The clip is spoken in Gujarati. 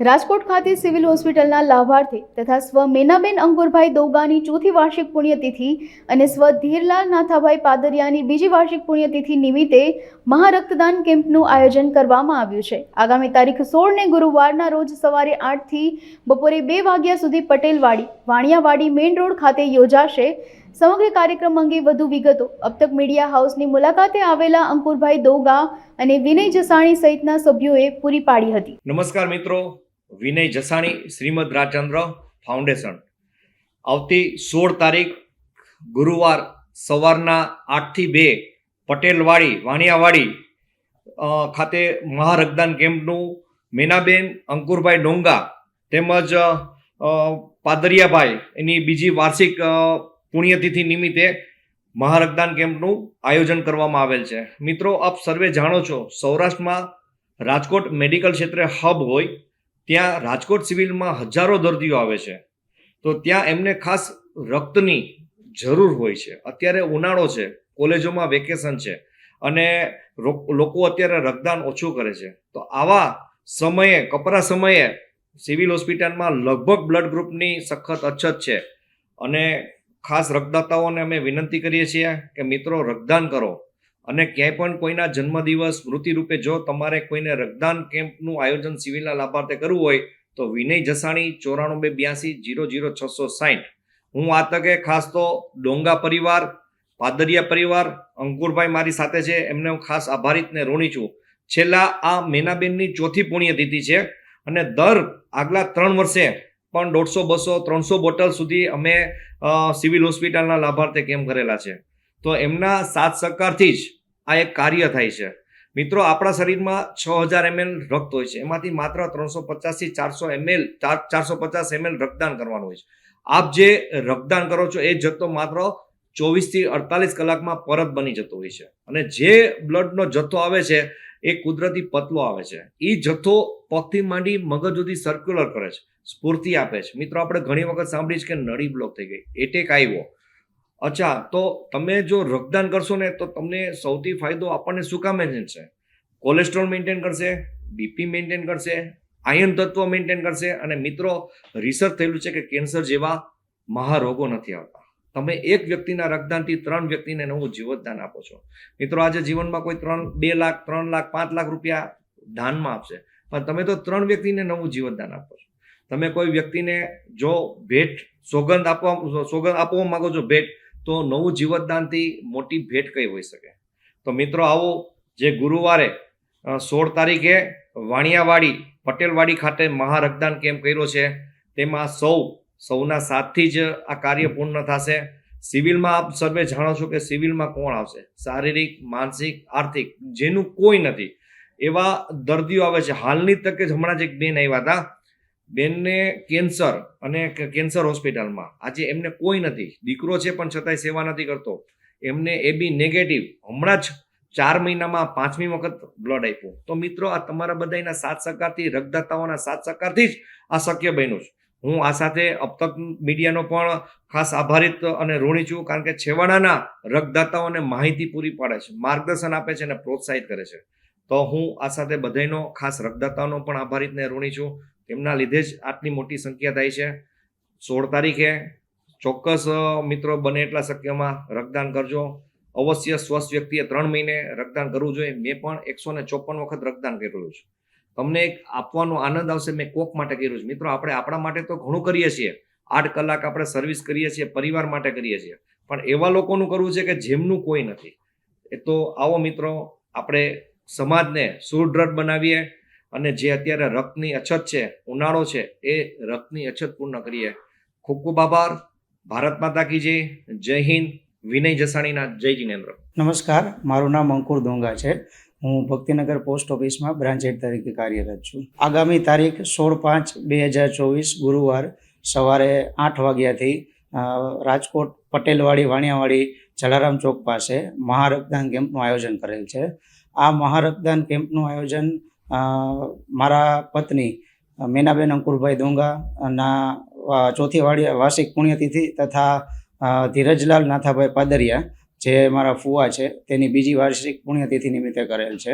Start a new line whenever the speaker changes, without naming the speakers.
રાજકોટ ખાતે સિવિલ હોસ્પિટલના લાભાર્થી તથા સ્વ મેનાબેન અંકુરભાઈ દોગાની ચોથી વાર્ષિક પુણ્યતિથિ અને સ્વ ધીરલાલ નાથાભાઈ પાદરિયાની બીજી વાર્ષિક પુણ્યતિથિ નિમિત્તે મહારક્તદાન કેમ્પનું આયોજન કરવામાં આવ્યું છે। આગામી તારીખ 16 ને ગુરુવારના રોજ સવારે 8 થી બપોરે 2 વાગ્યા સુધી પટેલવાડી વાણિયાવાડી મેઇન રોડ ખાતે યોજાશે। સમગ્ર કાર્યક્રમ અંગે વધુ વિગતો अब तक મીડિયા હાઉસની મુલાકાતે આવેલા અંકુરભાઈ દોગા અને વિનય જસાણી સહિતના સભ્યોએ પૂરી પાડી હતી।
નમસ્કાર મિત્રો, વિનય જસાણી, શ્રીમદ રાજચંદ્ર ફાઉન્ડેશન। આવતી 16 તારીખ ગુરુવાર સવારના 8 થી 2 પટેલવાડી વાણિયાવાડી ખાતે મહારક્તદાન કેમ્પનું મેનાબેન અંકુરભાઈ ડોંગા તેમજ પાદરિયાભાઈ એની બીજી વાર્ષિક પુણ્યતિથિ નિમિત્તે મહારક્તદાન કેમ્પનું આયોજન કરવામાં આવેલ છે। મિત્રો, આપ સર્વે જાણો છો, સૌરાષ્ટ્રમાં રાજકોટ મેડિકલ ક્ષેત્રે હબ હોય ત્યાં રાજકોટ સિવિલમાં હજારો દર્દીઓ આવે છે, તો ત્યાં એમને ખાસ રક્તની જરૂર હોય છે। અત્યારે ઉનાળો છે, કોલેજોમાં વેકેશન છે અને લોકો અત્યારે રક્તદાન ઓછું કરે છે, તો આવા સમયે કપરા સમયે સિવિલ હોસ્પિટલમાં લગભગ બ્લડ ગ્રુપની સખત અછત છે અને ખાસ રક્તદાતાઓને અમે વિનંતી કરીએ છીએ કે મિત્રો રક્તદાન કરો અને ક્યાંય પણ કોઈના જન્મદિવસ સ્મૃતિરૂપે જો તમારે કોઈને રક્તદાન કેમ્પનું આયોજન સિવિલના લાભાર્થે કરવું હોય તો વિનય જસાણી 9482000660। હું આ તકે ખાસ તો ડોંગા પરિવાર, પાદરિયા પરિવાર, અંકુરભાઈ મારી સાથે છે, એમને હું ખાસ આભારિત ને ઋણી છું। છેલ્લા આ મેનાબેનની ચોથી પુણ્યતિથિ છે અને આગલા 3 વર્ષે પણ 150, 200, 300 બોટલ સુધી અમે સિવિલ હોસ્પિટલના લાભાર્થે કેમ્પ કરેલા છે, તો એમના સાથ સહકારથી જ આ એક કાર્ય થાય છે। મિત્રો, આપણા શરીરમાં 6000 ml રક્ત હોય છે, એમાંથી માત્ર 350 થી 450 ml રક્તદાન કરવાનું હોય છે। આપ જે રક્તદાન કરો છો એ જથ્થો માત્ર 24 થી 48 કલાકમાં પરત બની જતો હોય છે અને જે બ્લડનો જથ્થો આવે છે એ કુદરતી પતલો આવે છે। એ જથ્થો પગથી માંડી મગજ સુધી સર્ક્યુલર કરે છે, સ્ફૂર્તિ આપે છે। મિત્રો, આપણે ઘણી વખત સાંભળીએ છીએ કે નળી બ્લોક થઈ ગઈ, એટેક આવ્યો, અચ્છા, તો તમે જો રક્તદાન કરશો ને તો તમને સૌથી ફાયદો આપણને શું કામ છે? કોલેસ્ટ્રોલ મેન્ટેન કરશે, બીપી મેન્ટેન કરશે, આયર્ન તત્વ મેન્ટેન કરશે અને મિત્રો રિસર્ચ થયેલું છે કે કેન્સર જેવા મહારોગો નથી આવતા। તમે એક વ્યક્તિના રક્તદાનથી 3 વ્યક્તિને નવું જીવતદાન આપો છો। મિત્રો, આજે જીવનમાં કોઈ 2 લાખ, 3 લાખ, 5 લાખ રૂપિયા દાનમાં આપશે, પણ તમે તો 3 વ્યક્તિને નવું જીવતદાન આપો છો। તમે કોઈ વ્યક્તિને જો ભેટ સોગંદ આપવા માંગો છો ભેટ, તો નવું જીવતદાનથી મોટી ભેટ કઈ હોઈ શકે? તો મિત્રો, આવો જે ગુરુવારે 16 તારીખે વાણિયાવાડી પટેલવાડી ખાતે મહારક્તદાન કેમ્પ કર્યો છે, તેમાં સૌના સાથથી જ આ કાર્ય પૂર્ણ થશે। સિવિલમાં આપ સર્વે જાણો છો કે સિવિલમાં કોણ આવશે? શારીરિક, માનસિક, આર્થિક જેનું કોઈ નથી એવા દર્દીઓ આવે છે। હાલની તકે જ હમણાં જ એક બેન આવ્યા હતા, બેનને કેન્સર અને કેન્સર હોસ્પિટલમાં, આજે એમને કોઈ નથી, દીકરો છે પણ છતાંય સેવા નથી કરતો, એમને AB નેગેટિવ, હમણાં જ 4 મહિનામાં 5મી વખત બ્લડ આપ્યું। તો મિત્રો, આ તમારા બધાના સાથ સહકારથી, રક્તદાતાઓના સાથ સહકારથી જ આ શક્ય બન્યું છે। હું આ સાથે अब तक મીડિયાનો પણ ખાસ આભારિત અને ઋણી છું, કારણ કે છેવાડાના રક્તદાતાઓને માહિતી પૂરી પાડે છે, માર્ગદર્શન આપે છે અને પ્રોત્સાહિત કરે છે। તો હું આ સાથે બધાનો ખાસ રક્તદાતાઓનો પણ આભારિત ને ઋણી છું, તેમના લીધે જ આટલી મોટી સંખ્યા થાય છે। 16 તારીખે ચોક્કસ મિત્રો બને એટલા શક્યમાં રક્તદાન કરજો। અવશ્ય સ્વસ્થ વ્યક્તિએ 3 મહિને રક્તદાન કરવું જોઈએ। મેં પણ 154 વખત રક્તદાન કરેલું છે। તમને એક આપવાનો આનંદ આવશે, મેં કોક માટે કર્યું છે। મિત્રો, આપણે આપણા માટે તો ઘણું કરીએ છીએ, 8 કલાક આપણે સર્વિસ કરીએ છીએ, પરિવાર માટે કરીએ છીએ, પણ એવા લોકોનું કરવું છે કે જેમનું કોઈ નથી। એ તો આવો મિત્રો, આપણે સમાજને સુદૃઢ બનાવીએ અને જે અત્યારે રક્તની અછત છે, ઉનાળો છે, એ રક્તની અછત પૂર્ણ કરીએ। ખૂબ ખૂબ આભાર। ભારત માતા કી જય। જય હિન્દ। વિનય જસાણીના જય જિનેન્દ્ર।
નમસ્કાર, મારું નામ અંકુર દોંગા છે। હું ભક્તિનગર પોસ્ટ ઓફિસમાં બ્રાન્ચ હેડ તરીકે કાર્યરત છું। આગામી તારીખ 16/5/2024 ગુરુવાર સવારે 8 વાગ્યાથી રાજકોટ પટેલવાડી વાણિયાવાડી જલારામ ચોક પાસે મહારક્તદાન કેમ્પનું આયોજન કરેલ છે। આ મહારક્તદાન કેમ્પનું આયોજન મારા પત્ની મેનાબેન અંકુરભાઈ દોંગાના ચોથી વાર્ષિક પુણ્યતિથિ તથા ધીરજલાલ નાથાભાઈ પાદરિયા જે મારા ફુવા છે તેની બીજી વાર્ષિક પુણ્યતિથિ નિમિત્તે કરેલ છે।